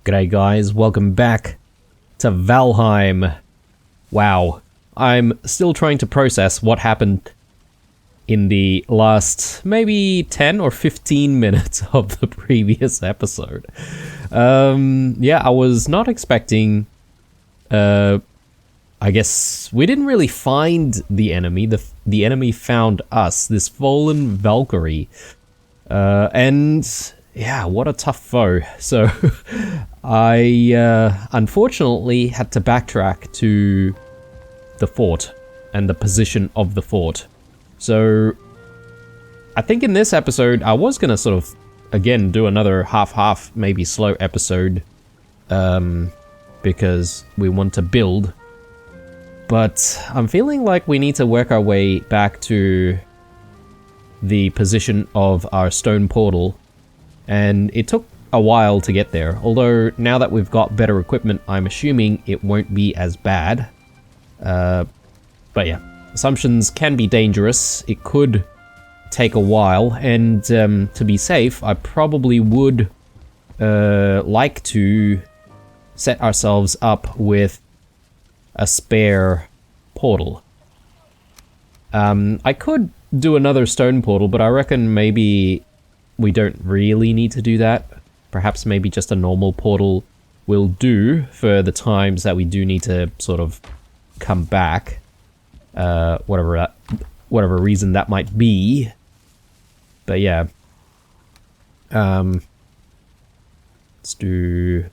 G'day guys, welcome back to Valheim. Wow, I'm still trying to process what happened in the last maybe 10 or 15 minutes of the previous episode. Yeah, I was not expecting, I guess we didn't really find the enemy, the enemy found us, this fallen Valkyrie. And yeah, what a tough foe. So I unfortunately had to backtrack to the fort and the position of the fort. So I think in this episode I was gonna sort of again do another half maybe slow episode because we want to build, but I'm feeling like we need to work our way back to the position of our stone portal, and it took a while to get there, although now that we've got better equipment I'm assuming it won't be as bad. But yeah, assumptions can be dangerous. It could take a while, and to be safe I probably would like to set ourselves up with a spare portal. I could do another stone portal, but I reckon maybe we don't really need to do that. Perhaps maybe just a normal portal will do for the times that we do need to sort of come back, whatever reason that might be. But yeah, let's do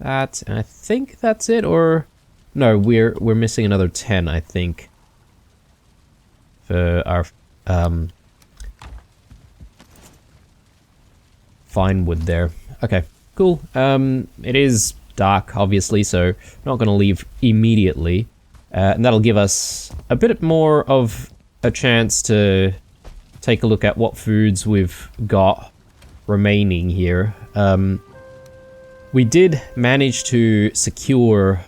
that, and I think that's it. Or no, we're missing another 10, I think, for our fine wood there. Okay, cool. It is dark, obviously, so not going to leave immediately. And that'll give us a bit more of a chance to take a look at what foods we've got remaining here. We did manage to secure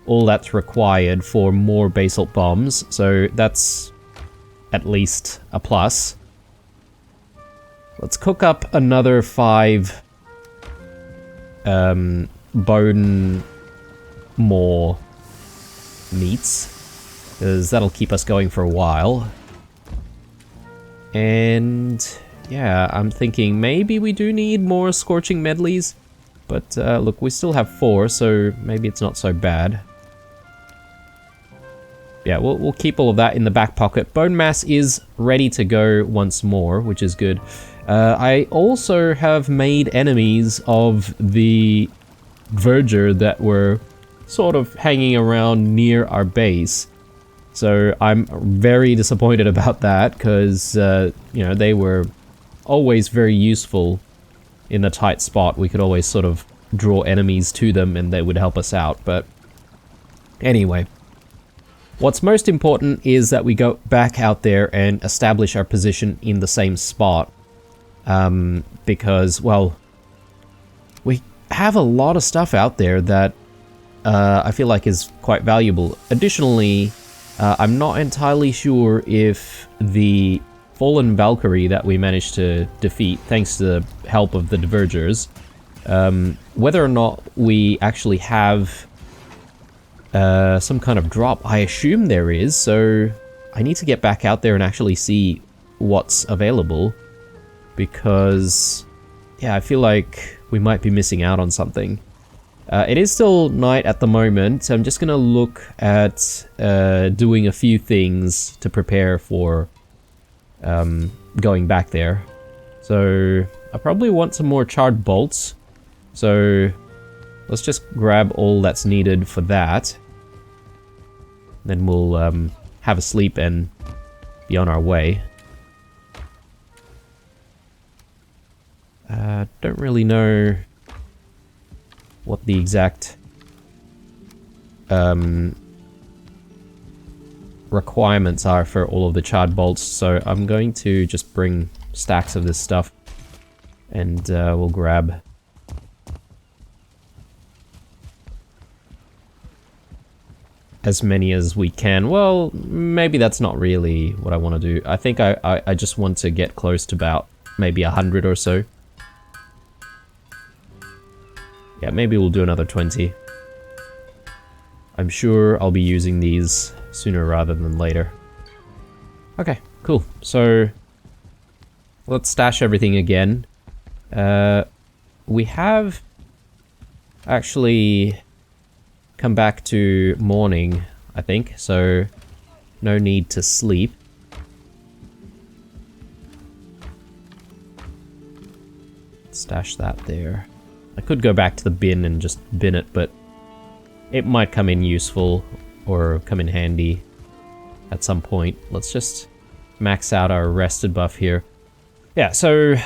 all that's required for more basalt bombs, so that's at least a plus. Let's cook up another 5 bone more meats, because that'll keep us going for a while. And yeah, I'm thinking maybe we do need more scorching medleys, but look, we still have 4, so maybe it's not so bad. Yeah, we'll keep all of that in the back pocket. Bone mass is ready to go once more, which is good. I also have made enemies of the verger that were sort of hanging around near our base. So I'm very disappointed about that, because, you know, they were always very useful in a tight spot. We could always sort of draw enemies to them and they would help us out. But anyway, what's most important is that we go back out there and establish our position in the same spot. Because, well, we have a lot of stuff out there that I feel like is quite valuable. Additionally, I'm not entirely sure if the fallen Valkyrie that we managed to defeat, thanks to the help of the Divergers, whether or not we actually have some kind of drop. I assume there is, so I need to get back out there and actually see what's available, because yeah, I feel like we might be missing out on something. It is still night at the moment, so I'm just gonna look at doing a few things to prepare for going back there. So I probably want some more charred bolts, so let's just grab all that's needed for that. Then we'll have a sleep and be on our way. Don't really know what the exact requirements are for all of the charred bolts, so I'm going to just bring stacks of this stuff, and we'll grab as many as we can. Well, maybe that's not really what I want to do. I think I just want to get close to about maybe 100 or so. Yeah, maybe we'll do another 20. I'm sure I'll be using these sooner rather than later. Okay, cool. So, let's stash everything again. We have actually come back to morning, I think, so no need to sleep. Stash that there. I could go back to the bin and just bin it, but it might come in useful or come in handy at some point. Let's just max out our rested buff here. Yeah, so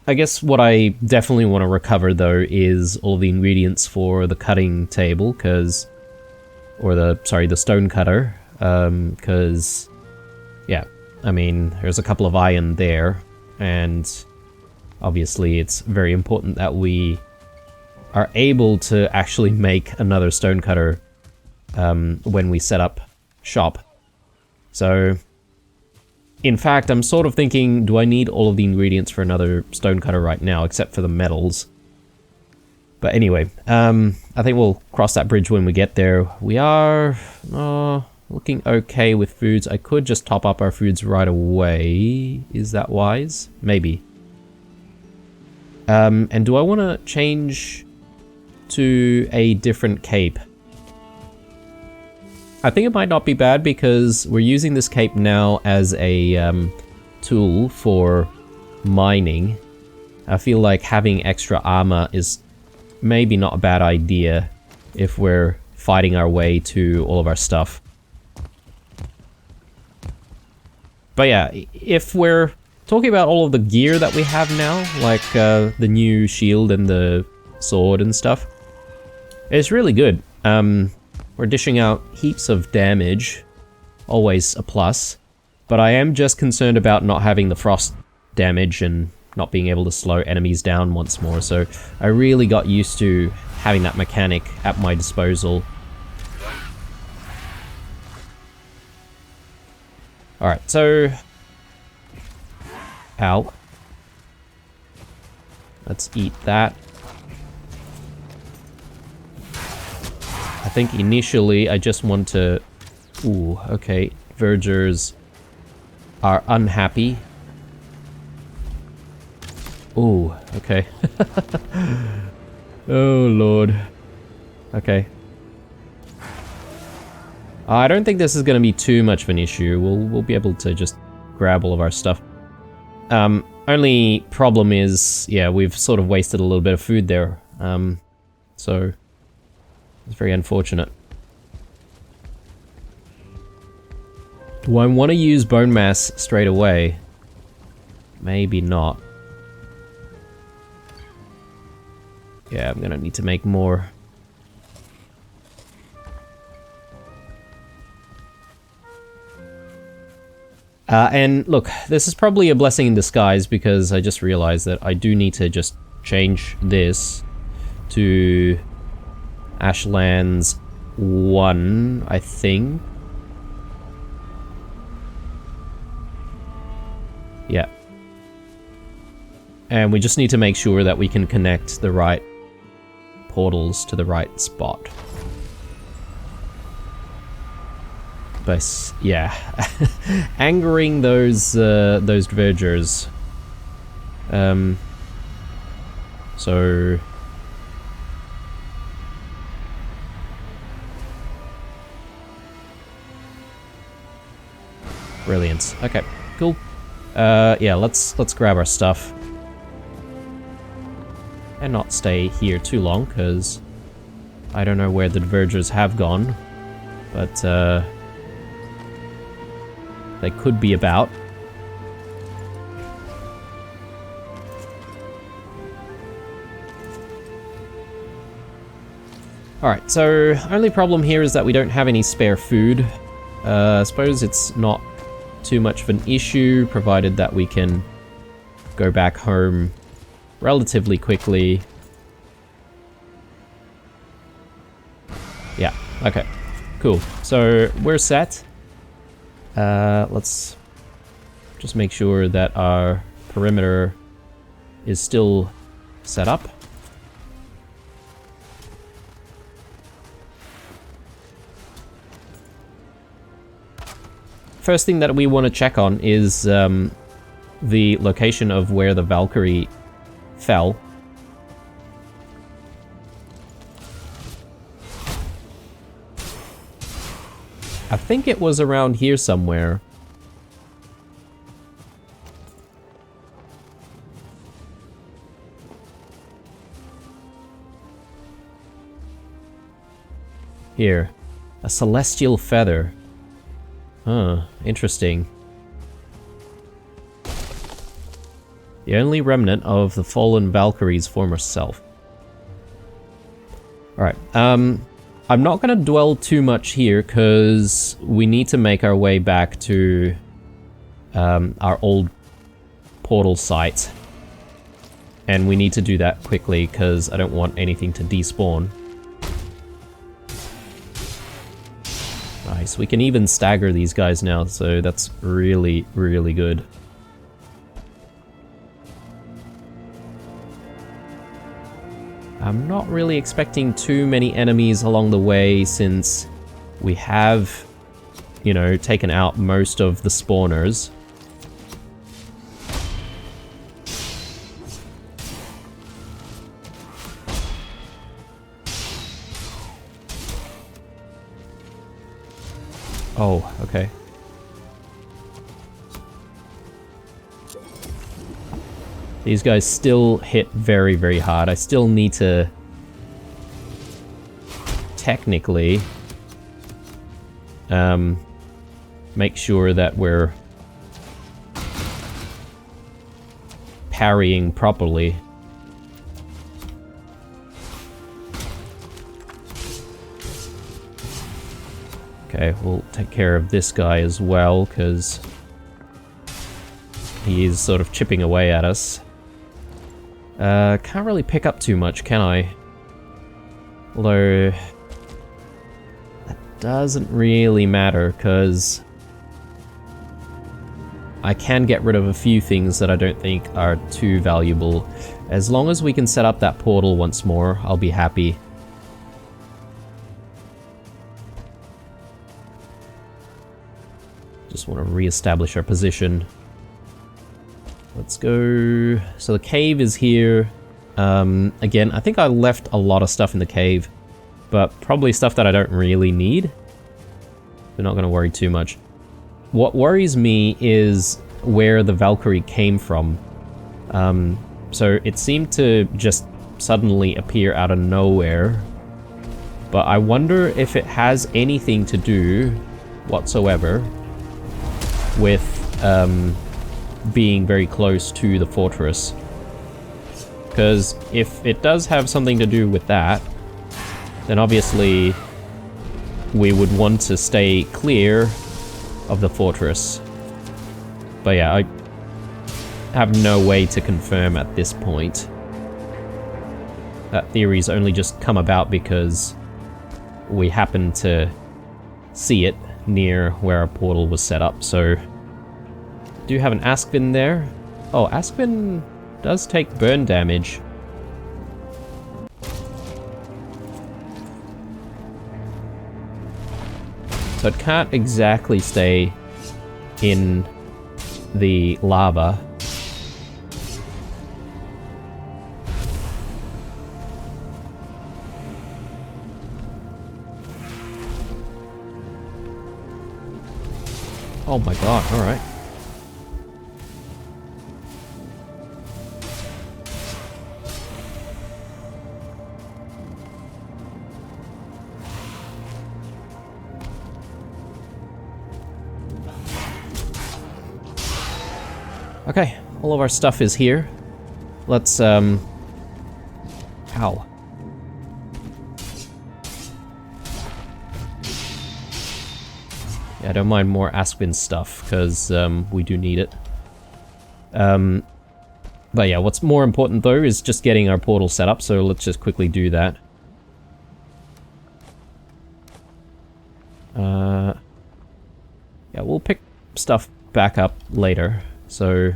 I guess what I definitely want to recover though is all the ingredients for the cutting table, because, or the stone cutter, because, yeah, I mean, there's a couple of iron there, and obviously it's very important that we are able to actually make another stone cutter when we set up shop. So, in fact, I'm sort of thinking, do I need all of the ingredients for another stone cutter right now, except for the metals? But anyway, I think we'll cross that bridge when we get there. We are looking okay with foods. I could just top up our foods right away. Is that wise? Maybe. And do I want to change to a different cape? I think it might not be bad because we're using this cape now as a tool for mining. I feel like having extra armor is maybe not a bad idea if we're fighting our way to all of our stuff. But yeah, if we're talking about all of the gear that we have now, like the new shield and the sword and stuff, it's really good. We're dishing out heaps of damage, always a plus, but I am just concerned about not having the frost damage and not being able to slow enemies down once more, so I really got used to having that mechanic at my disposal. Alright, so... Ow. Let's eat that. I think initially I just want to... Ooh, okay. Vergers are unhappy. Ooh, okay. Oh, Lord. Okay. I don't think this is going to be too much of an issue. We'll be able to just grab all of our stuff. Only problem is, yeah, we've sort of wasted a little bit of food there. So... It's very unfortunate. Do I want to use bone mass straight away? Maybe not. Yeah, I'm gonna need to make more. And look, this is probably a blessing in disguise because I just realized that I do need to just change this to Ashlands 1, I think. Yeah. And we just need to make sure that we can connect the right portals to the right spot. But yeah, angering those vergers. So brilliant. Okay, cool. Yeah, let's grab our stuff and not stay here too long because I don't know where the vergers have gone, but they could be about. Alright, so only problem here is that we don't have any spare food. I suppose it's not too much of an issue, provided that we can go back home relatively quickly. Yeah, okay, cool. So we're set. Let's just make sure that our perimeter is still set up. first thing that we want to check on is the location of where the Valkyrie fell. I think it was around here somewhere. Here. A celestial feather. Huh, interesting. The only remnant of the fallen Valkyrie's former self. Alright, I'm not going to dwell too much here, because we need to make our way back to our old portal site. And we need to do that quickly, because I don't want anything to despawn. Nice, we can even stagger these guys now, so that's really, really good. I'm not really expecting too many enemies along the way, since we have, you know, taken out most of the spawners. Oh, okay. These guys still hit very, very hard. I still need to technically make sure that we're parrying properly. Okay, we'll take care of this guy as well, because he is sort of chipping away at us. Can't really pick up too much, can I? Although, that doesn't really matter, because I can get rid of a few things that I don't think are too valuable. As long as we can set up that portal once more, I'll be happy. Just want to re-establish our position. Let's go... So the cave is here. Again, I think I left a lot of stuff in the cave, but probably stuff that I don't really need. We're not going to worry too much. What worries me is where the Valkyrie came from. So it seemed to just suddenly appear out of nowhere. But I wonder if it has anything to do whatsoever with being very close to the fortress. Because if it does have something to do with that, then obviously we would want to stay clear of the fortress. But yeah, I have no way to confirm at this point. That theory's only just come about because we happened to see it near where our portal was set up, so... Do you have an Askvin there? Oh, Askvin does take burn damage. So it can't exactly stay in the lava. Oh my god, alright. Okay, all of our stuff is here. Let's, Ow. Yeah, I don't mind more Askvin stuff, because, we do need it. But yeah, what's more important, though, is just getting our portal set up, so let's just quickly do that. Yeah, we'll pick stuff back up later. So...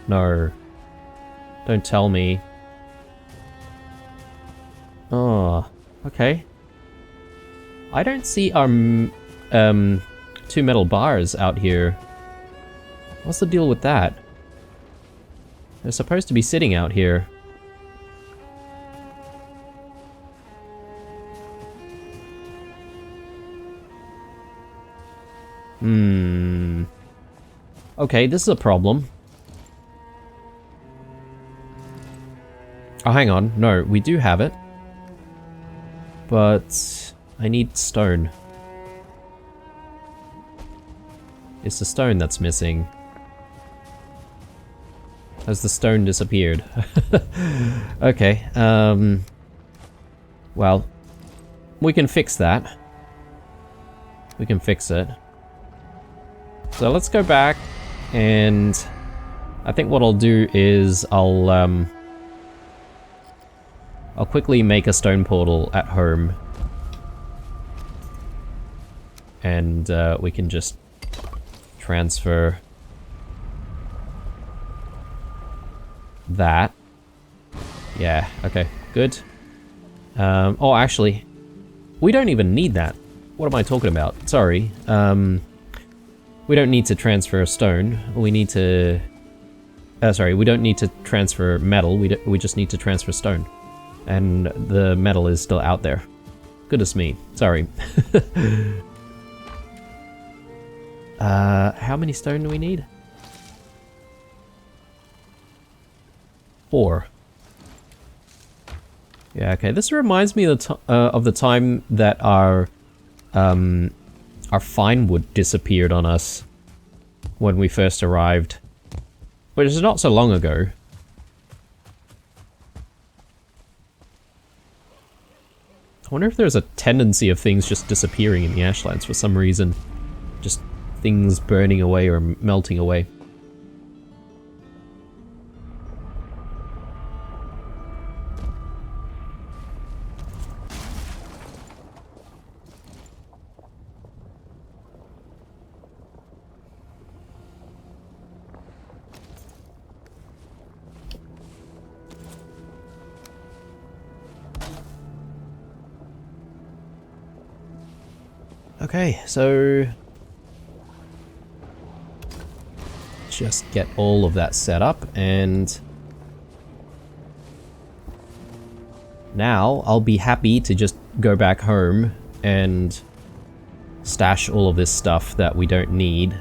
No. Don't tell me. Oh, okay. I don't see our 2 metal bars out here. What's the deal with that? They're supposed to be sitting out here. Okay, this is a problem. Oh, hang on. No, we do have it. But I need stone. It's the stone that's missing. Has the stone disappeared? Okay, well, we can fix that. We can fix it. So let's go back, and I think what I'll do is I'll quickly make a stone portal at home. And we can just transfer that. Yeah, okay, good. Oh, actually, we don't even need that. What am I talking about? Sorry. We don't need to transfer stone. We need to... sorry, we don't need to transfer metal. We just need to transfer stone. And the metal is still out there. Goodness me. Sorry. How many stone do we need? 4. Yeah, okay. This reminds me of the time that our fine wood disappeared on us when we first arrived, which is not so long ago. I wonder if there's a tendency of things just disappearing in the Ashlands for some reason. Just things burning away or melting away. Okay, so just get all of that set up, and now I'll be happy to just go back home and stash all of this stuff that we don't need.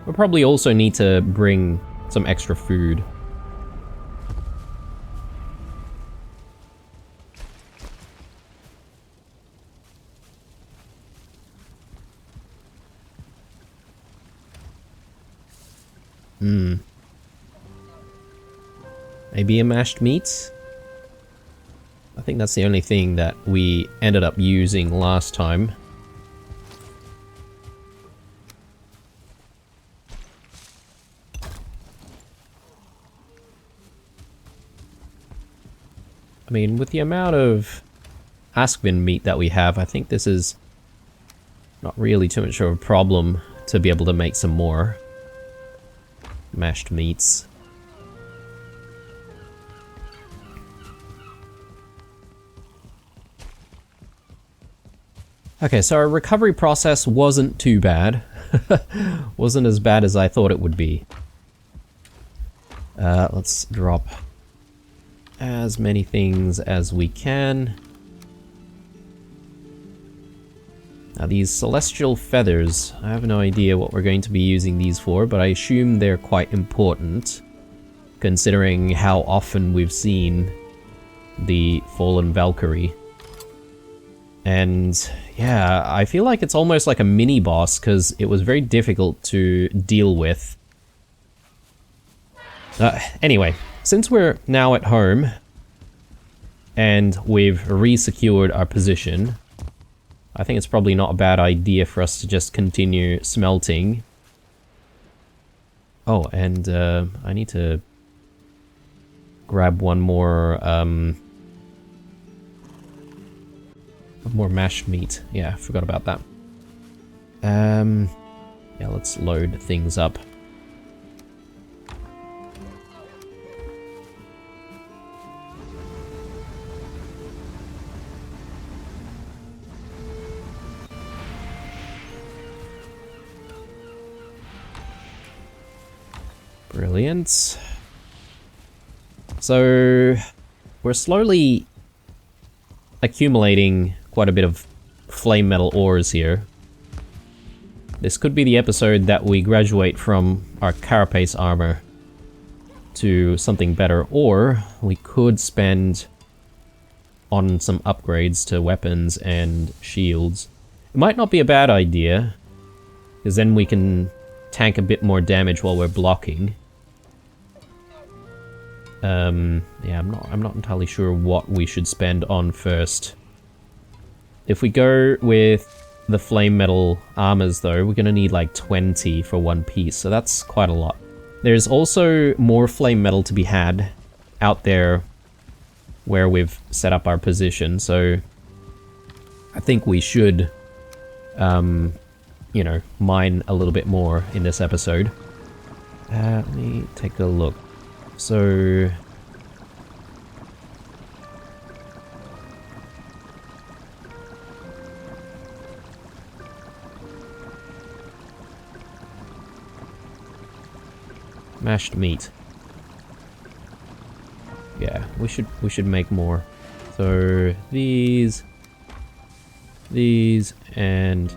We'll probably also need to bring some extra food. Maybe a mashed meat? I think that's the only thing that we ended up using last time. I mean, with the amount of Askvin meat that we have, I think this is not really too much of a problem to be able to make some more mashed meats. Okay, so our recovery process wasn't too bad. Wasn't as bad as I thought it would be. Let's drop as many things as we can. Now these celestial feathers, I have no idea what we're going to be using these for, but I assume they're quite important, considering how often we've seen the fallen Valkyrie. And yeah, I feel like it's almost like a mini boss because it was very difficult to deal with. Anyway, since we're now at home and we've re-secured our position, I think it's probably not a bad idea for us to just continue smelting. Oh, and I need to grab one more mashed meat. Yeah, I forgot about that. Yeah, let's load things up. Brilliant. So we're slowly accumulating quite a bit of flame metal ores here. This could be the episode that we graduate from our carapace armor to something better, or we could spend on some upgrades to weapons and shields. It might not be a bad idea, because then we can tank a bit more damage while we're blocking. Yeah, I'm not entirely sure what we should spend on first. If we go with the flame metal armors though, we're gonna need like 20 for one piece, so that's quite a lot. There's also more flame metal to be had out there where we've set up our position, so I think we should, you know, mine a little bit more in this episode. Let me take a look. So mashed meat. Yeah, we should make more. So these and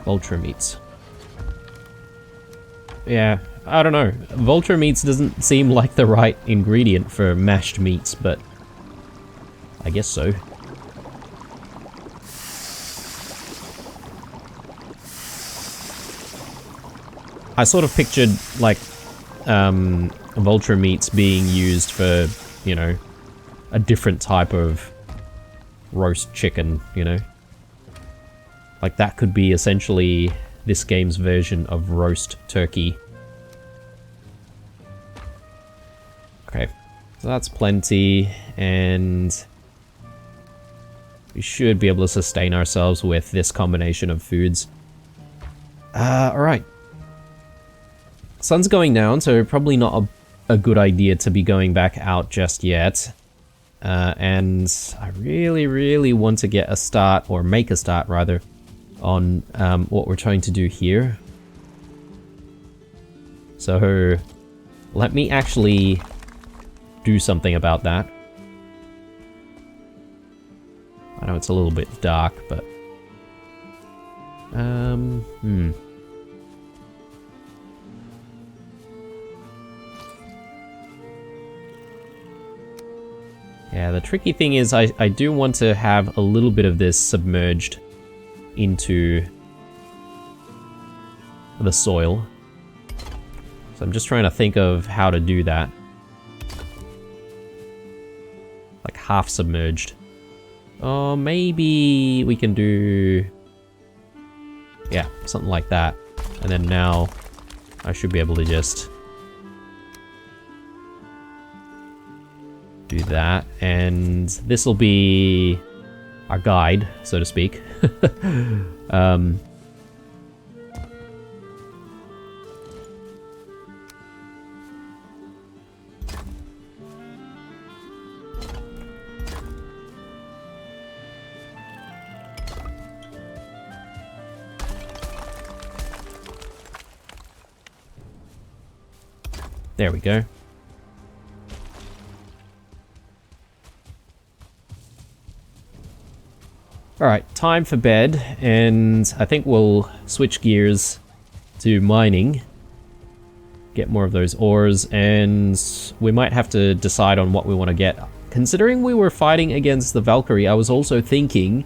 vulture meats. Yeah, I don't know. Vulture meats doesn't seem like the right ingredient for mashed meats, but I guess so. I sort of pictured, like, vulture meats being used for, you know, a different type of roast chicken, you know? Like, that could be essentially this game's version of roast turkey. Okay, so that's plenty, and we should be able to sustain ourselves with this combination of foods. Alright. Sun's going down, so probably not a good idea to be going back out just yet. And I really want to get a start, or make a start rather, on what we're trying to do here. So let me actually do something about that. I know it's a little bit dark, but yeah, the tricky thing is I do want to have a little bit of this submerged into the soil. So I'm just trying to think of how to do that. Like half submerged. Oh, maybe we can do... yeah, something like that. And then now I should be able to just do that, and this will be our guide, so to speak. There we go. Alright, time for bed, and I think we'll switch gears to mining. Get more of those ores, and we might have to decide on what we want to get. Considering we were fighting against the Valkyrie, I was also thinking,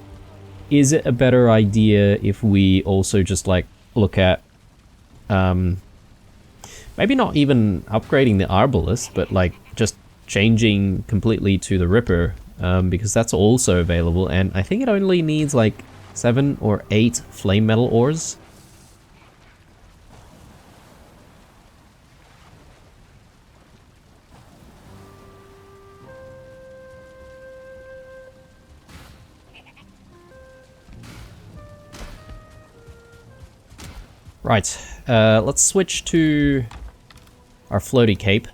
is it a better idea if we also just, like, look at, maybe not even upgrading the Arbalest, but, like, just changing completely to the Ripper, because that's also available, and I think it only needs like 7 or 8 flame metal ores. Right, let's switch to our floaty cape.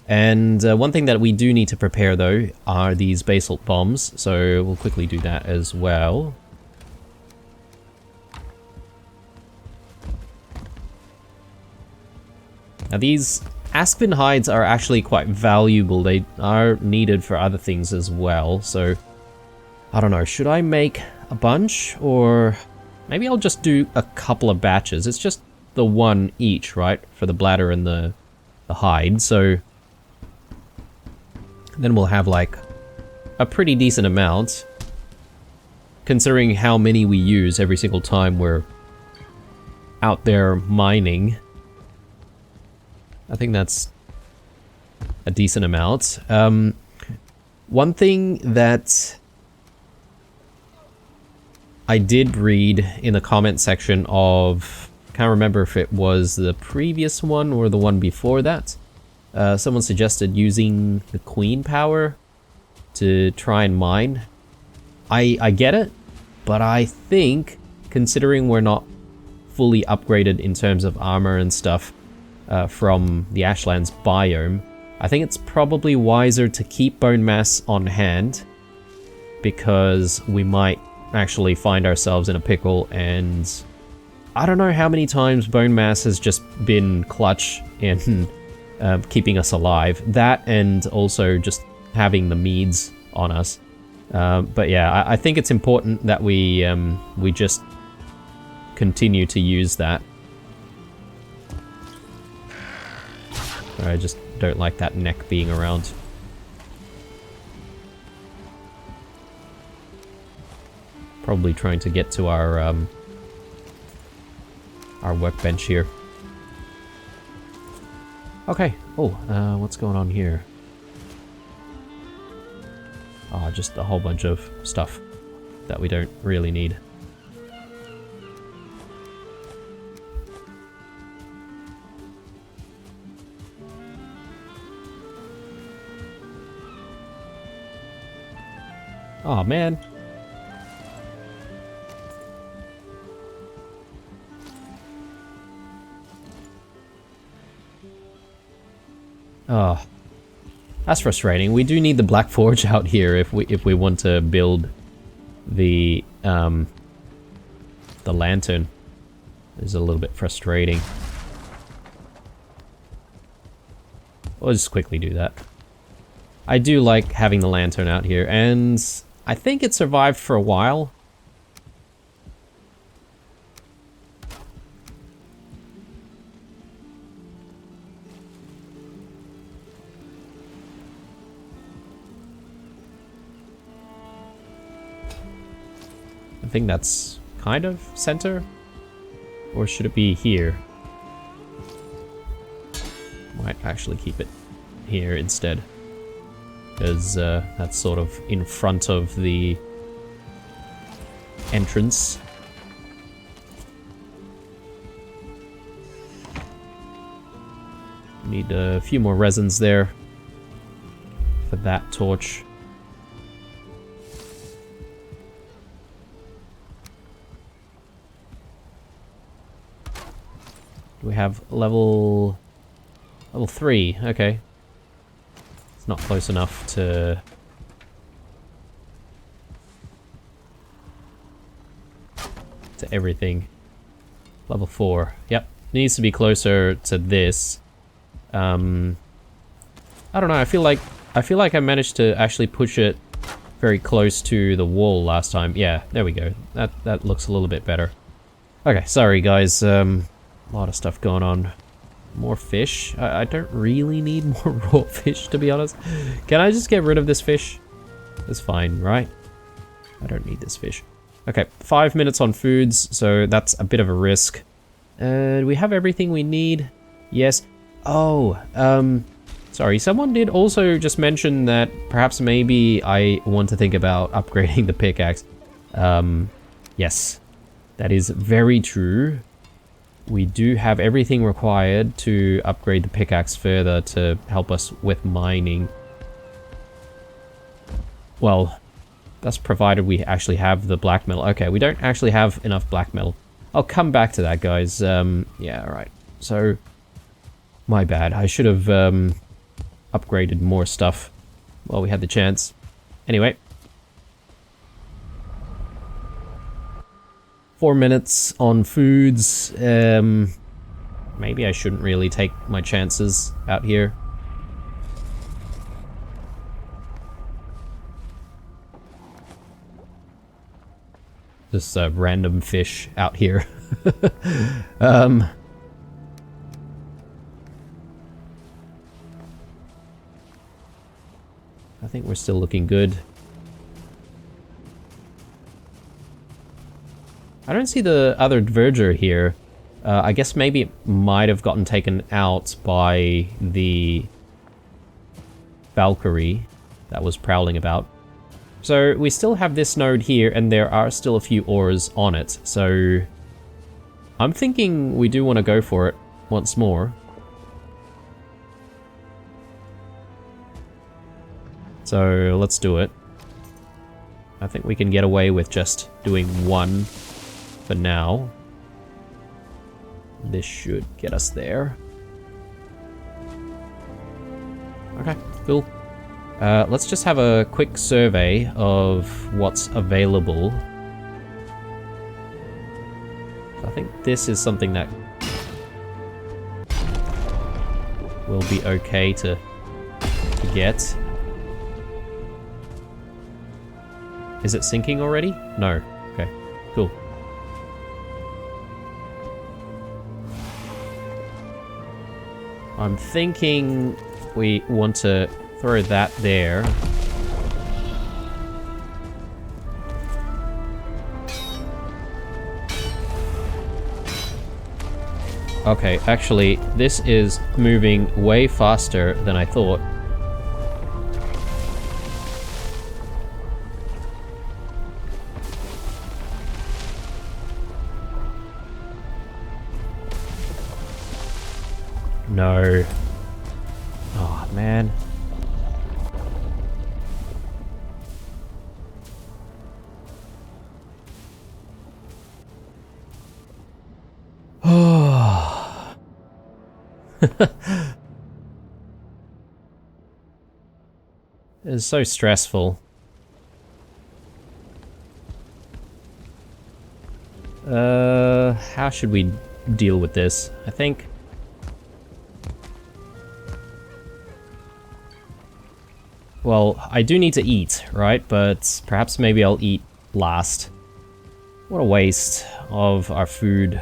And one thing that we do need to prepare though are these basalt bombs, so we'll quickly do that as well. Now these aspen hides are actually quite valuable. They are needed for other things as well, so I don't know, should I make a bunch, or maybe I'll just do a couple of batches. It's just the one each, right, for the bladder and the hide, so then we'll have like a pretty decent amount, considering how many we use every single time we're out there mining. I think that's a decent amount. One thing that I did read in the comment section of, I can't remember if it was the previous one or the one before that, someone suggested using the queen power to try and mine. I get it, but I think, considering we're not fully upgraded in terms of armor and stuff from the Ashlands biome, I think it's probably wiser to keep bone mass on hand, because we might actually find ourselves in a pickle, and I don't know how many times bone mass has just been clutch in keeping us alive. That, and also just having the meads on us. But yeah, I think it's important that we just continue to use that. I just don't like that neck being around. Probably trying to get to our workbench here. Okay. Oh, what's going on here? Oh, just a whole bunch of stuff that we don't really need. Oh man. Oh, that's frustrating. We do need the Black Forge out here if we want to build the lantern. It's a little bit frustrating. We'll just quickly do that. I do like having the lantern out here, and I think it survived for a while. I think that's kind of center, or should it be here? Might actually keep it here instead, because that's sort of in front of the entrance. Need a few more resins there for that torch. We have level 3, okay. It's not close enough to everything. Level 4, yep. Needs to be closer to this. I don't know, I feel like I managed to actually push it very close to the wall last time. Yeah, there we go. That looks a little bit better. Okay, sorry guys, a lot of stuff going on. More fish? I don't really need more raw fish, to be honest. Can I just get rid of this fish? That's fine, right? I don't need this fish. Okay, 5 minutes on foods, so that's a bit of a risk. Do we have everything we need? Yes. Oh, sorry, someone did also just mention that perhaps maybe I want to think about upgrading the pickaxe. Yes, that is very true. We do have everything required to upgrade the pickaxe further to help us with mining. Well, that's provided we actually have the black metal. Okay, we don't actually have enough black metal. I'll come back to that, guys. Yeah, alright. So, my bad. I should have upgraded more stuff while we had the chance. Anyway. 4 minutes on foods. Maybe I shouldn't really take my chances out here. This random fish out here. I think we're still looking good. I don't see the other Verger here. I guess maybe it might have gotten taken out by the Valkyrie that was prowling about. So we still have this node here, and there are still a few ores on it. So I'm thinking we do want to go for it once more. So let's do it. I think we can get away with just doing one for now. This should get us there. Okay, cool. Let's just have a quick survey of what's available. I think this is something that will be okay to get. Is it sinking already? No. Okay, cool. I'm thinking we want to throw that there. Okay, actually, this is moving way faster than I thought. No. Oh, man. Oh. It's so stressful. How should we deal with this? I think... Well, I do need to eat, right? But perhaps maybe I'll eat last. What a waste of our food.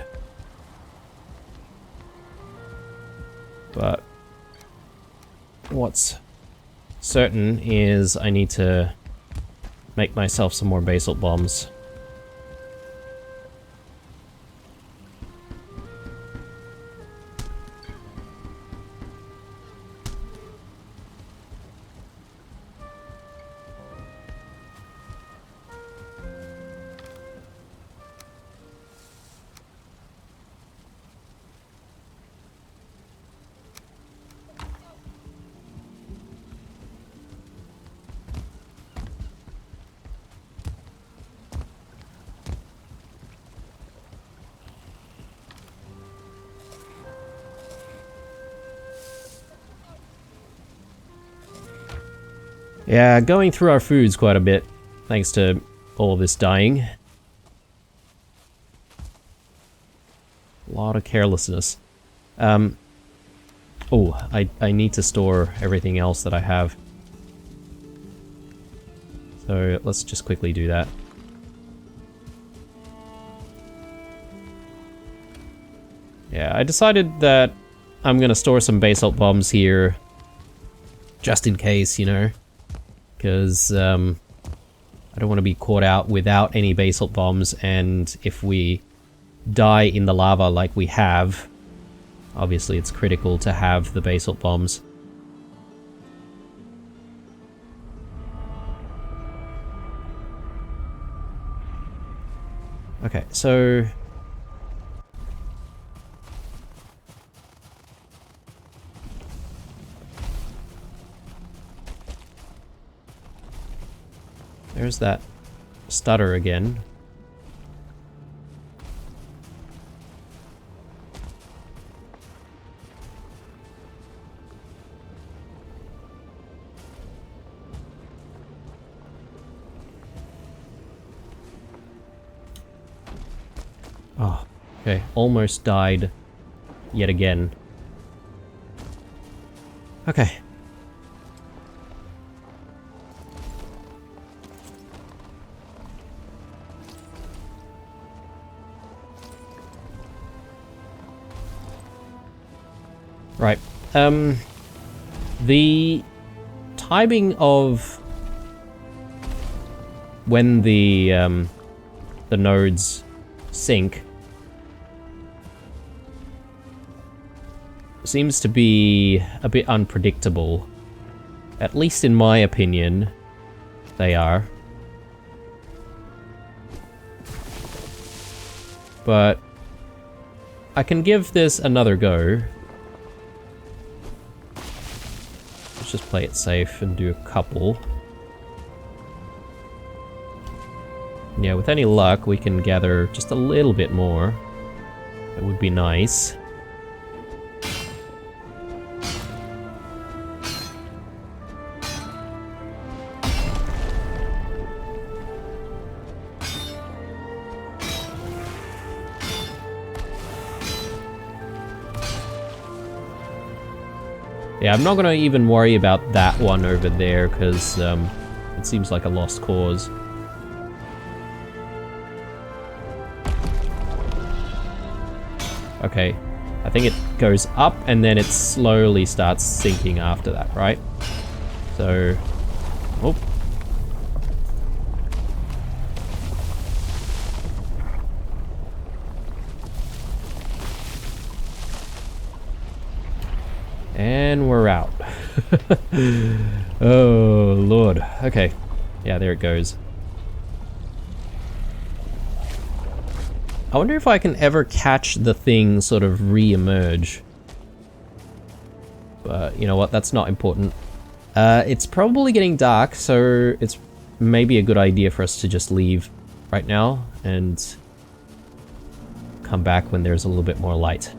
But what's certain is I need to make myself some more basalt bombs. Yeah, going through our foods quite a bit, thanks to all this dying. A lot of carelessness. Oh, I need to store everything else that I have. So let's just quickly do that. Yeah, I decided that I'm gonna store some basalt bombs here, just in case, you know. Because I don't want to be caught out without any basalt bombs, and if we die in the lava like we have, obviously it's critical to have the basalt bombs. Okay, so... There's that stutter again. Oh, okay. Almost died yet again. Okay. Right. The timing of when the nodes sync seems to be a bit unpredictable. At least in my opinion, they are. But I can give this another go. Let's just play it safe and do a couple. Yeah, with any luck, we can gather just a little bit more. That would be nice. Yeah, I'm not gonna even worry about that one over there, because it seems like a lost cause. Okay, I think it goes up and then it slowly starts sinking after that, right? So, oh. And we're out. Oh, Lord. Okay. Yeah, there it goes. I wonder if I can ever catch the thing sort of re-emerge. But, you know what, that's not important. It's probably getting dark, so it's maybe a good idea for us to just leave right now and come back when there's a little bit more light.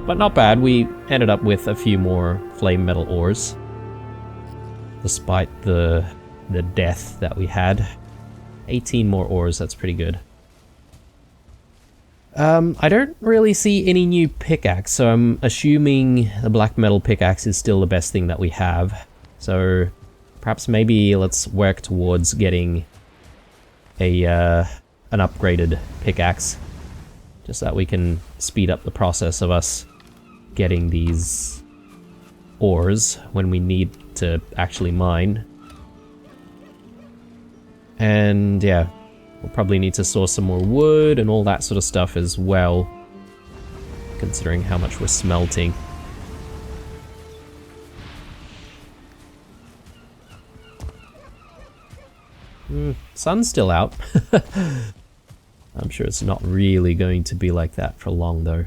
But not bad, we ended up with a few more flame metal ores. Despite the death that we had. 18 more ores, that's pretty good. I don't really see any new pickaxe, so I'm assuming the black metal pickaxe is still the best thing that we have. So perhaps maybe let's work towards getting a an upgraded pickaxe, just so that we can speed up the process of us getting these ores when we need to actually mine. And yeah, we'll probably need to source some more wood and all that sort of stuff as well, considering how much we're smelting. Sun's still out. I'm sure it's not really going to be like that for long though.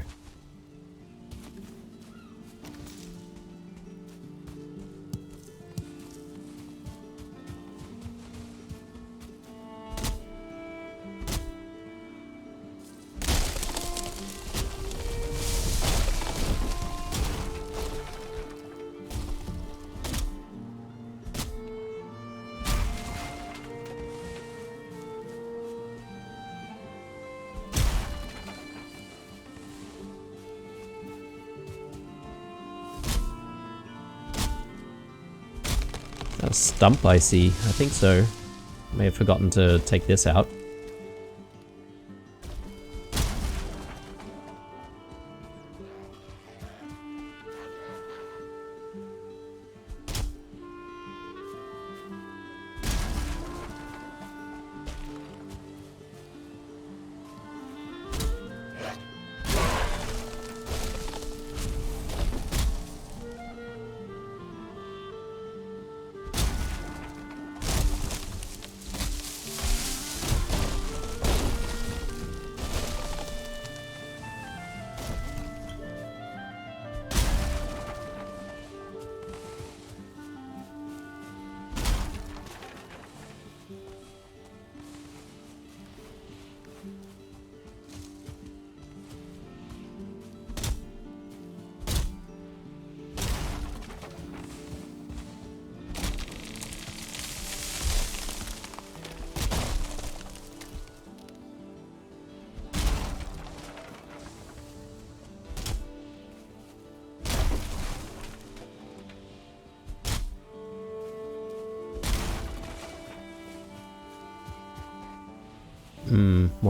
A stump I see, I think so. May have forgotten to take this out.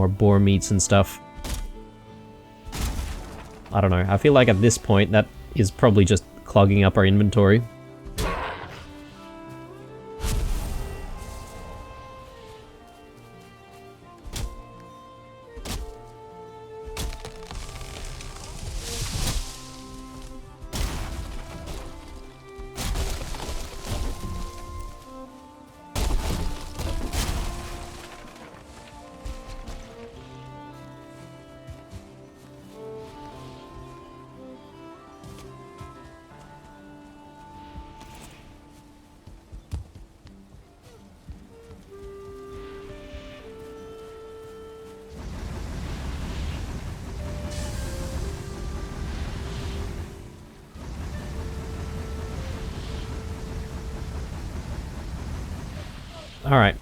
more boar meats and stuff. I don't know. I feel like at this point that is probably just clogging up our inventory. Alright,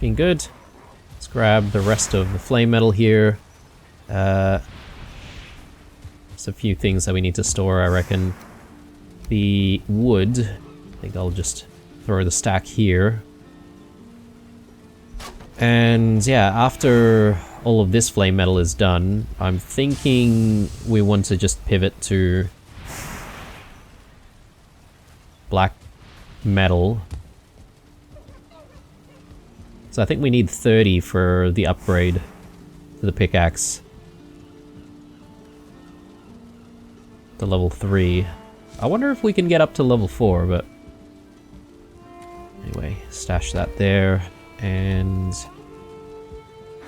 being good. Let's grab the rest of the flame metal here. There's a few things that we need to store, I reckon. The wood, I think I'll just throw the stack here. And yeah, after all of this flame metal is done, I'm thinking we want to just pivot to black metal. So I think we need 30 for the upgrade to the pickaxe. To level 3. I wonder if we can get up to level 4, but... Anyway, stash that there, and...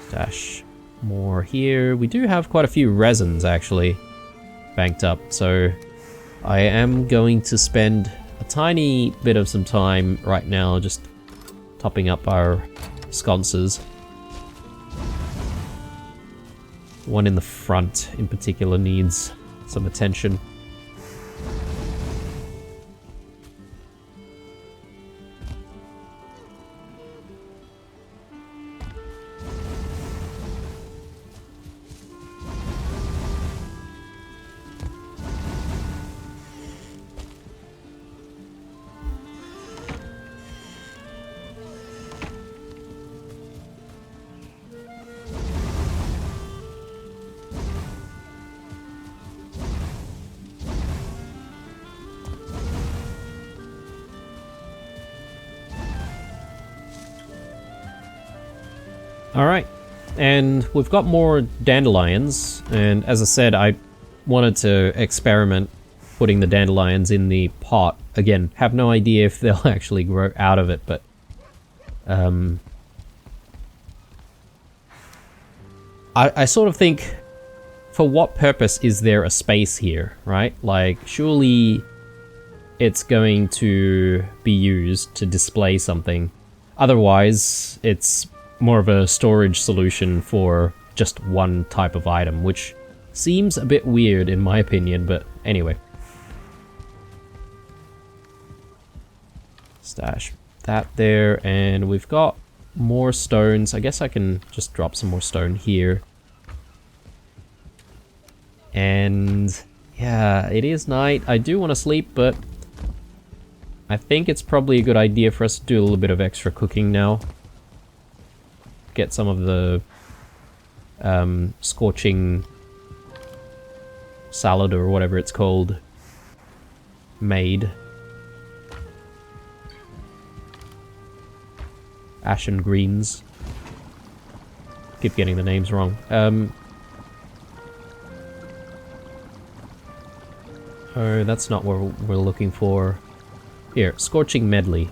stash more here. We do have quite a few resins, actually, banked up, so... I am going to spend a tiny bit of some time right now just topping up our sconces. One in the front in particular needs some attention. Alright, and we've got more dandelions, and as I said, I wanted to experiment putting the dandelions in the pot. Again, have no idea if they'll actually grow out of it, but... I sort of think, for what purpose is there a space here, right? Like, surely it's going to be used to display something. Otherwise, it's more of a storage solution for just one type of item, which seems a bit weird in my opinion, but anyway. Stash that there, and we've got more stones. I guess I can just drop some more stone here. And yeah, it is night. I do want to sleep, but I think it's probably a good idea for us to do a little bit of extra cooking now. Get some of the scorching salad or whatever it's called made. Ashen greens. Keep getting the names wrong. Oh, that's not what we're looking for. Here, scorching medley.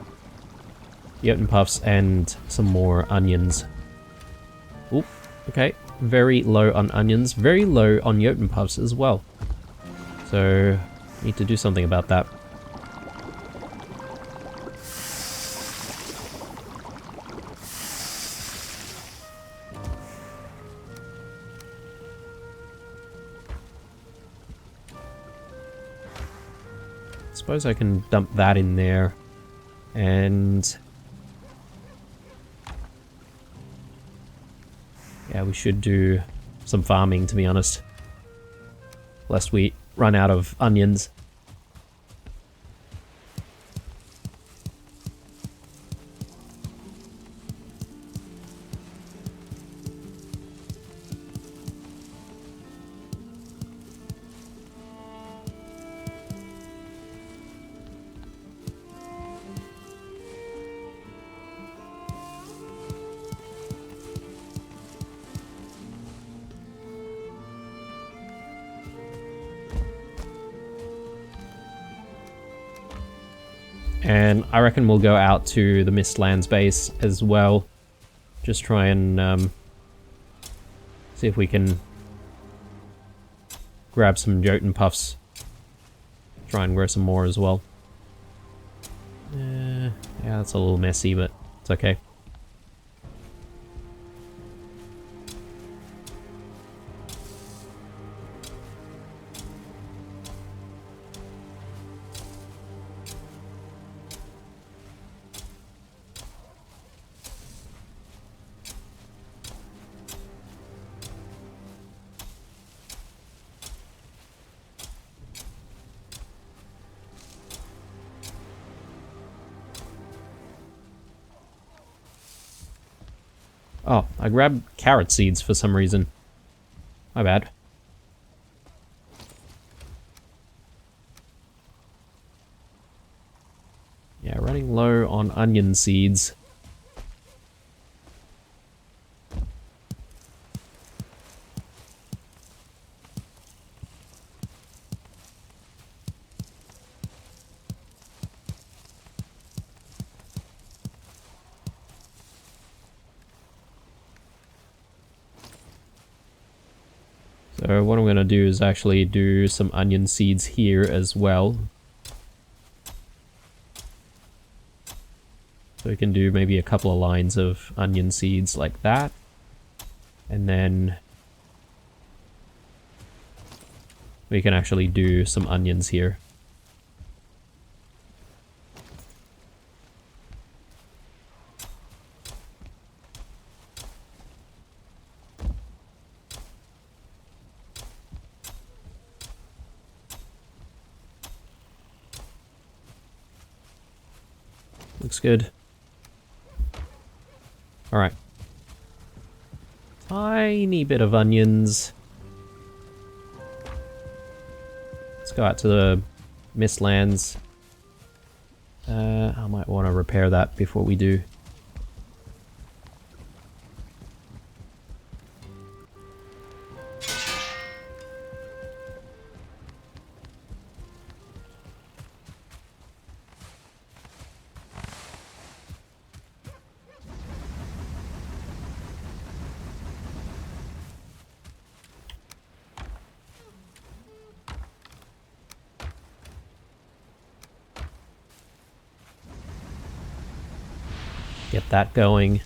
Jotun puffs and some more onions. Oop, okay. Very low on onions, very low on Jotun puffs as well. So, need to do something about that. Suppose I can dump that in there, and yeah, we should do some farming, to be honest, lest we run out of onions. And I reckon we'll go out to the Mistlands base as well. Just try and see if we can grab some Jotun puffs. Try and grow some more as well. Yeah, that's a little messy, but it's okay. Oh, I grabbed carrot seeds for some reason. My bad. Yeah, running low on onion seeds. So what I'm going to do is actually do some onion seeds here as well. So we can do maybe a couple of lines of onion seeds like that. And then we can actually do some onions here. Looks good. Alright. Tiny bit of onions. Let's go out to the Mistlands. I might want to repair that before we do. Get that going.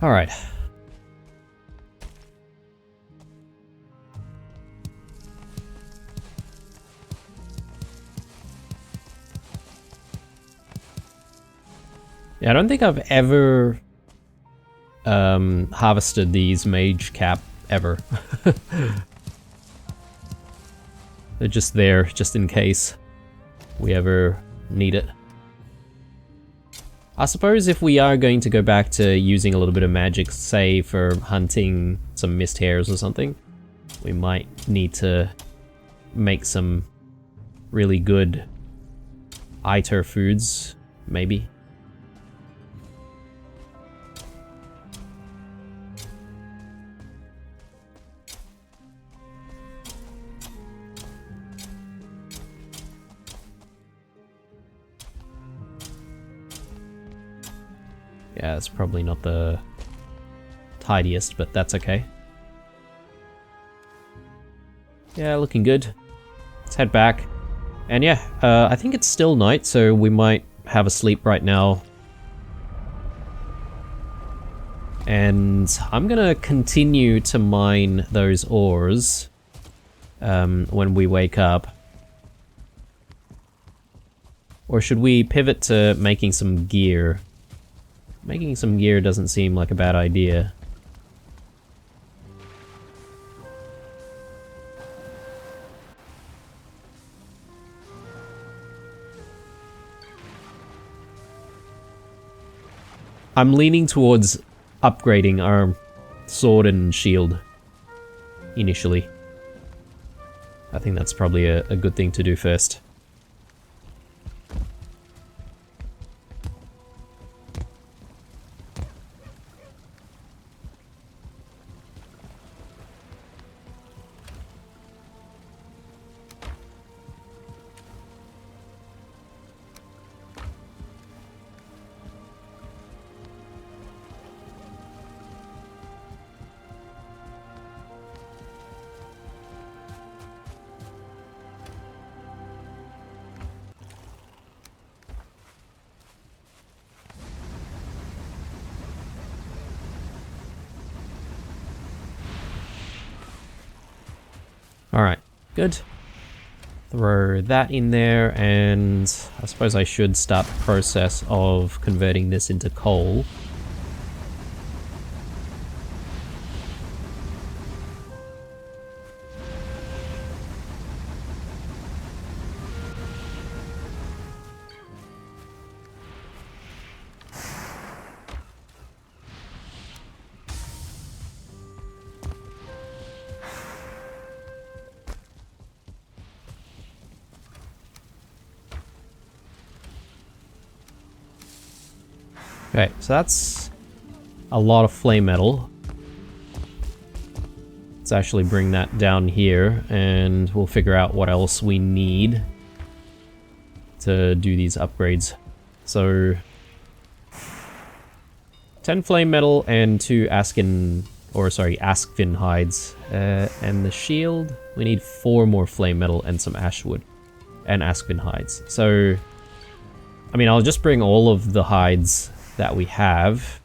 All right. Yeah, I don't think I've ever harvested these mage cap ever. They're just there, just in case we ever need it. I suppose if we are going to go back to using a little bit of magic, say for hunting some mist hares or something, we might need to make some really good iter foods, maybe. Yeah, it's probably not the tidiest, but that's okay. Yeah, looking good. Let's head back. And yeah, I think it's still night, so we might have a sleep right now. And I'm gonna continue to mine those ores when we wake up. Or should we pivot to making some gear? Making some gear doesn't seem like a bad idea. I'm leaning towards upgrading our sword and shield initially. I think that's probably a good thing to do first. Alright, good. Throw that in there, and I suppose I should start the process of converting this into coal. Okay, so that's a lot of flame metal. Let's actually bring that down here, and we'll figure out what else we need to do these upgrades. So 10 flame metal and 2 Askvin hides. And the shield, we need 4 more flame metal and some ashwood and Askvin hides. So, I mean, I'll just bring all of the hides that we have.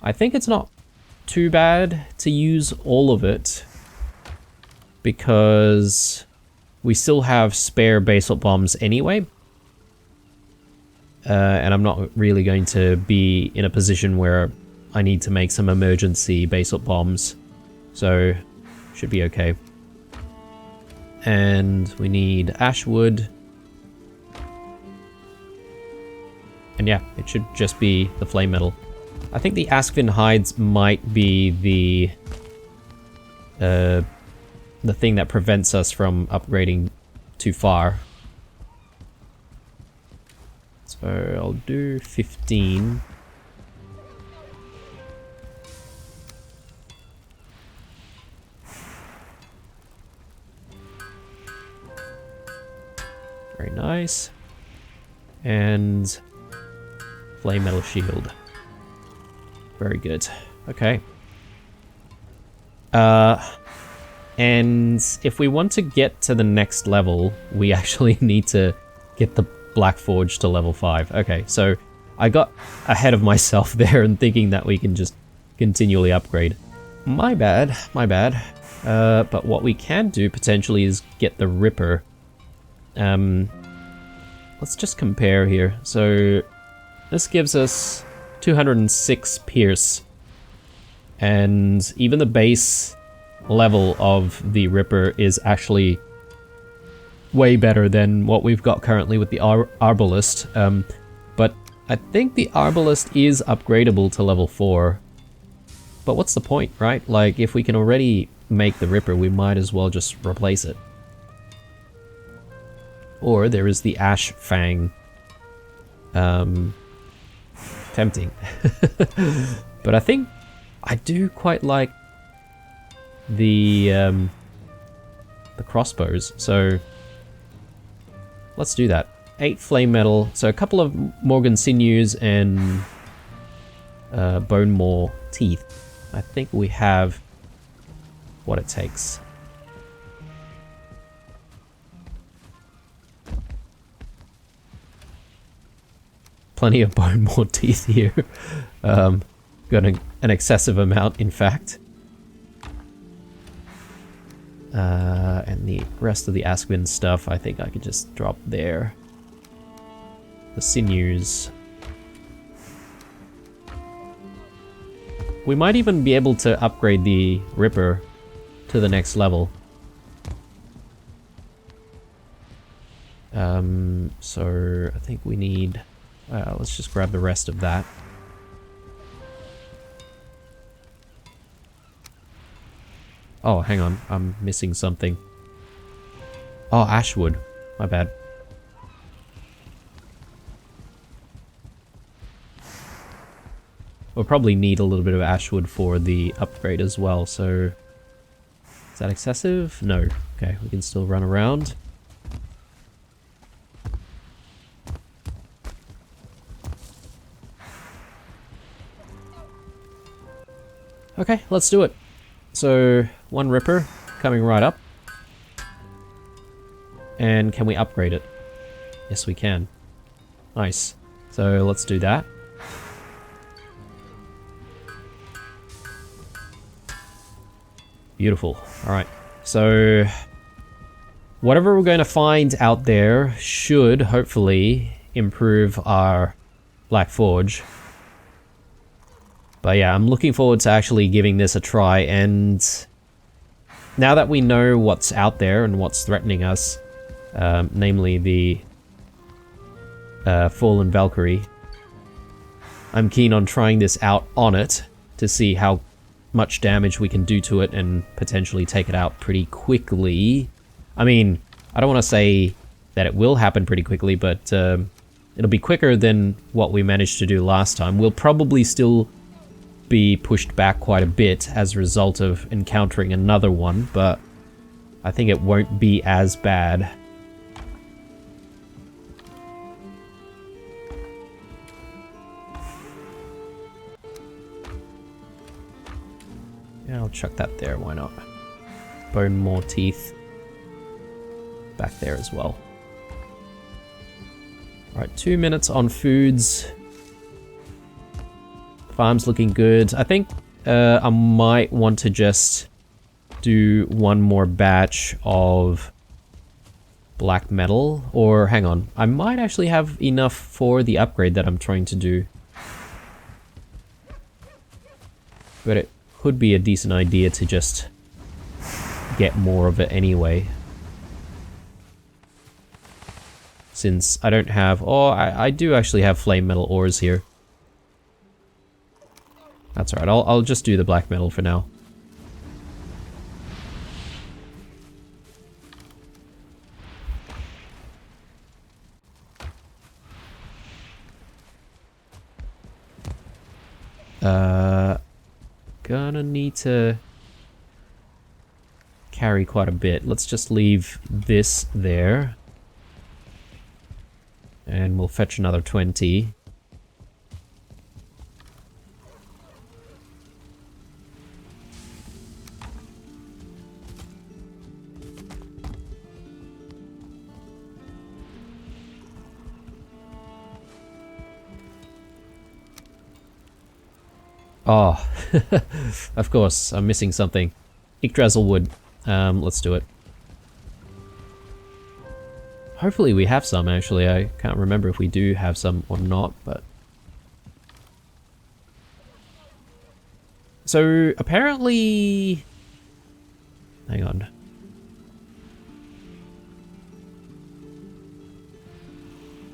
I think it's not too bad to use all of it because we still have spare basalt bombs anyway. And I'm not really going to be in a position where I need to make some emergency basalt bombs. So, should be okay. And we need ashwood. And yeah, it should just be the flame metal. I think the Askvin hides might be the thing that prevents us from upgrading too far. So I'll do 15. Very nice. And flame metal shield. Very good. Okay. And if we want to get to the next level, we actually need to get the Black Forge to level 5. Okay, so I got ahead of myself there and thinking that we can just continually upgrade. My bad, my bad. But what we can do potentially is get the Ripper. Let's just compare here. So this gives us 206 pierce, and even the base level of the Ripper is actually way better than what we've got currently with the Arbalest. But I think the Arbalest is upgradable to level 4. But what's the point, right? Like, if we can already make the Ripper, we might as well just replace it. Or there is the Ash Fang. Tempting. But I think I do quite like the crossbows, so let's do that. 8 flame metal, so a couple of Morgan sinews and bone maw teeth. I think we have what it takes. Plenty of bone maw teeth here. Got an excessive amount, in fact. And the rest of the Aspen stuff, I think I could just drop there. The sinews. We might even be able to upgrade the Ripper to the next level. So I think we need... let's just grab the rest of that. Oh, hang on. I'm missing something. Oh, Ashwood. My bad. We'll probably need a little bit of Ashwood for the upgrade as well, so... Is that excessive? No. Okay, we can still run around. Okay, let's do it. So, one Ripper coming right up. And can we upgrade it? Yes, we can. Nice. So, let's do that. Beautiful. Alright. So, whatever we're going to find out there should, hopefully, improve our Black Forge. But yeah, I'm looking forward to actually giving this a try, and now that we know what's out there and what's threatening us, namely the Fallen Valkyrie, I'm keen on trying this out on it to see how much damage we can do to it and potentially take it out pretty quickly. I mean, I don't want to say that it will happen pretty quickly, but it'll be quicker than what we managed to do last time. We'll probably still be pushed back quite a bit as a result of encountering another one, but I think it won't be as bad. Yeah, I'll chuck that there, why not? Bone more teeth. Back there as well. Alright, 2 minutes on foods. Farm's looking good. I think I might want to just do one more batch of black metal. Or, hang on, I might actually have enough for the upgrade that I'm trying to do. But it could be a decent idea to just get more of it anyway. Since I don't have... Oh, I do actually have flame metal ores here. That's alright, I'll just do the black metal for now. Gonna need to carry quite a bit. Let's just leave this there. And we'll fetch another 20. Oh, of course, I'm missing something. Yggdrasil wood. Let's do it. Hopefully we have some, actually. I can't remember if we do have some or not, but... So, apparently... Hang on.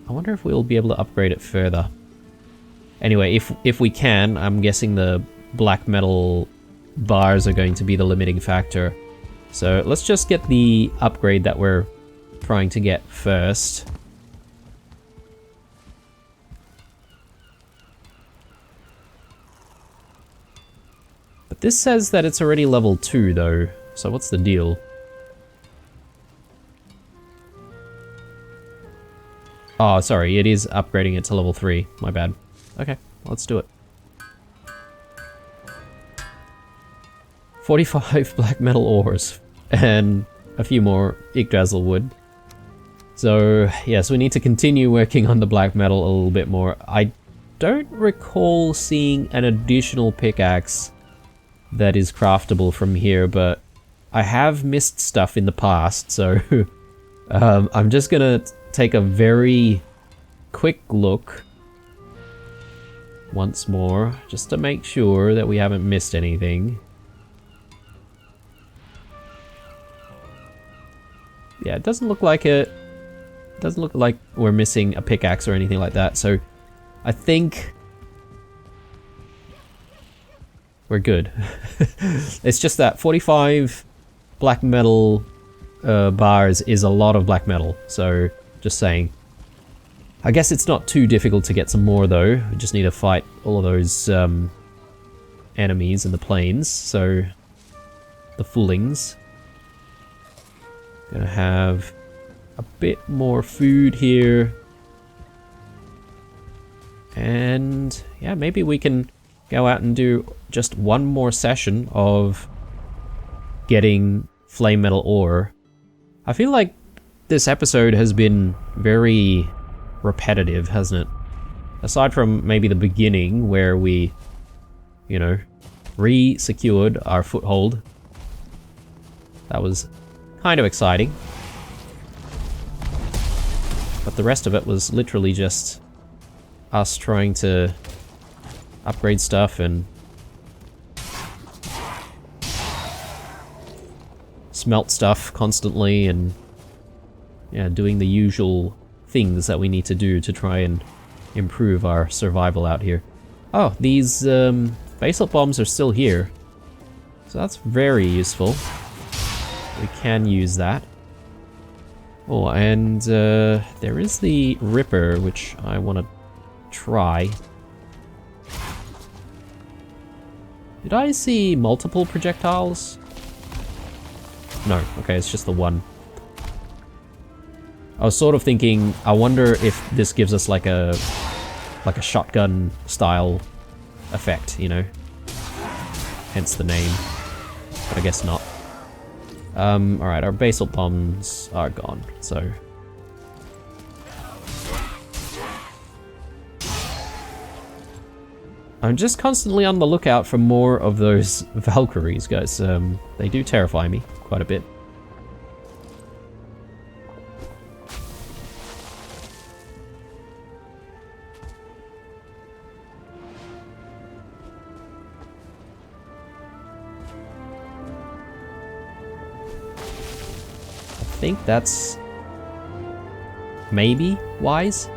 I wonder if we'll be able to upgrade it further. Anyway, if we can, I'm guessing the black metal bars are going to be the limiting factor. So let's just get the upgrade that we're trying to get first. But this says that it's already level 2 though, so what's the deal? Oh, sorry, it is upgrading it to level 3, my bad. Okay, let's do it. 45 black metal ores and a few more Yggdrasil wood. So, yes, we need to continue working on the black metal a little bit more. I don't recall seeing an additional pickaxe that is craftable from here, but I have missed stuff in the past, so I'm just gonna take a very quick look once more, just to make sure that we haven't missed anything. Yeah, it doesn't look like it. Doesn't look like we're missing a pickaxe or anything like that, so I think we're good. It's just that 45 black metal bars is a lot of black metal, so just saying. I guess it's not too difficult to get some more though. We just need to fight all of those enemies in the plains, so the foolings. Gonna have a bit more food here. And yeah, maybe we can go out and do just one more session of getting flame metal ore. I feel like this episode has been very repetitive, hasn't it? Aside from maybe the beginning where we, you know, re-secured our foothold. That was kind of exciting. But the rest of it was literally just us trying to upgrade stuff and smelt stuff constantly and yeah, doing the usual things that we need to do to try and improve our survival out here. Oh, these basalt bombs are still here, so that's very useful. We can use that. Oh, and there is the Ripper, which I want to try. Did I see multiple projectiles? No, okay, it's just the one. I was sort of thinking, I wonder if this gives us like a shotgun style effect, you know? Hence the name. But I guess not. Alright, our basalt bombs are gone, so... I'm just constantly on the lookout for more of those Valkyries, guys. They do terrify me quite a bit. I think that's maybe wise.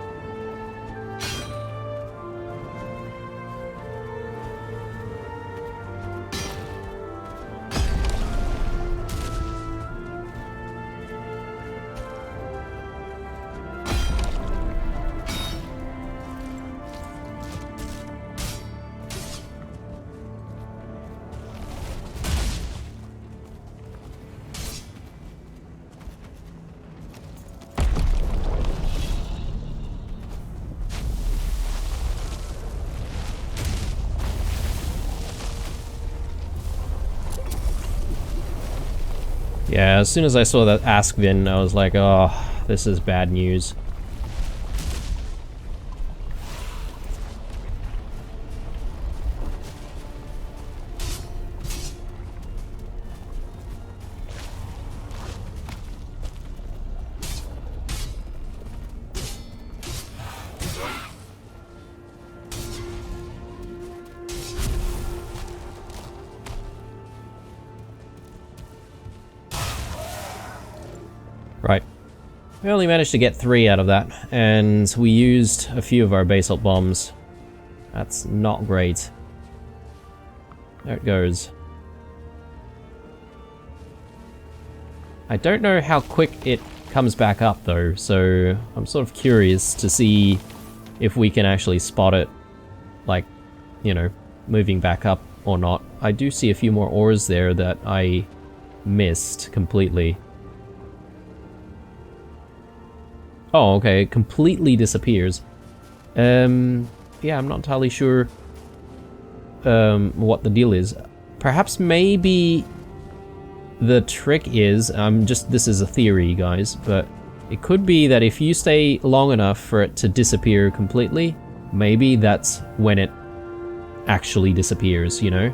Yeah, as soon as I saw that Askvin, I was like, oh, this is bad news. Right. We only managed to get 3 out of that, and we used a few of our basalt bombs. That's not great. There it goes. I don't know how quick it comes back up though, so I'm sort of curious to see if we can actually spot it, like, you know, moving back up or not. I do see a few more ores there that I missed completely. Oh, okay, it completely disappears. Yeah, I'm not entirely sure what the deal is. Perhaps maybe the trick is, this is a theory, guys, but it could be that if you stay long enough for it to disappear completely, maybe that's when it actually disappears, you know?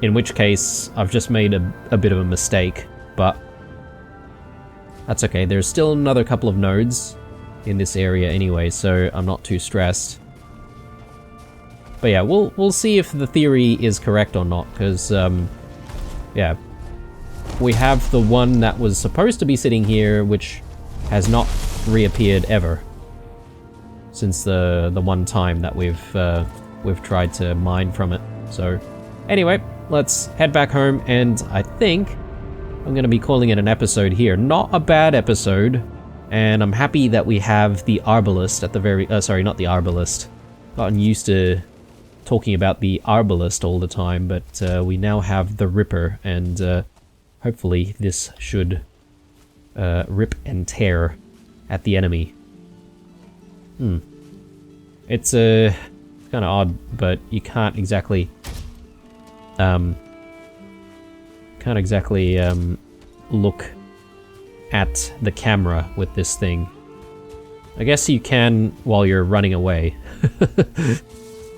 In which case, I've just made a bit of a mistake, but that's okay. There's still another couple of nodes in this area anyway, so I'm not too stressed. But yeah, we'll see if the theory is correct or not, because, yeah. We have the one that was supposed to be sitting here, which has not reappeared ever since the one time that we've tried to mine from it. So anyway, let's head back home, and I think I'm gonna be calling it an episode here. Not a bad episode, and I'm happy that we have the Arbalist at the very sorry, not the Arbalist. Gotten used to talking about the Arbalist all the time, but we now have the Ripper, and hopefully this should rip and tear at the enemy. It's kind of odd, but you can't exactly look at the camera with this thing. I guess you can while you're running away,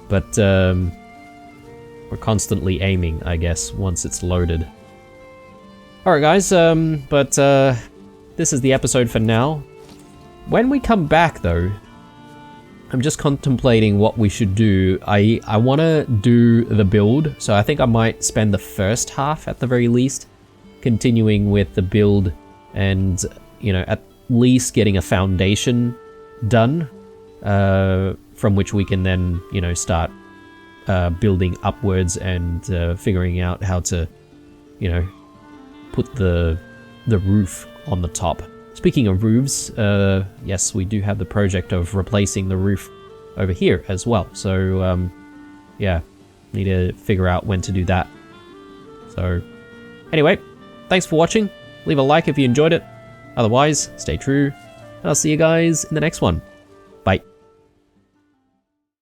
but we're constantly aiming, I guess, once it's loaded. Alright guys, this is the episode for now. When we come back though, I'm just contemplating what we should do. I want to do the build, so I think I might spend the first half at the very least continuing with the build and, you know, at least getting a foundation done, from which we can then, you know, start building upwards and figuring out how to, you know, put the roof on the top. Speaking of roofs, yes, we do have the project of replacing the roof over here as well. So, yeah, need to figure out when to do that. So, anyway, thanks for watching. Leave a like if you enjoyed it. Otherwise, stay true, and I'll see you guys in the next one.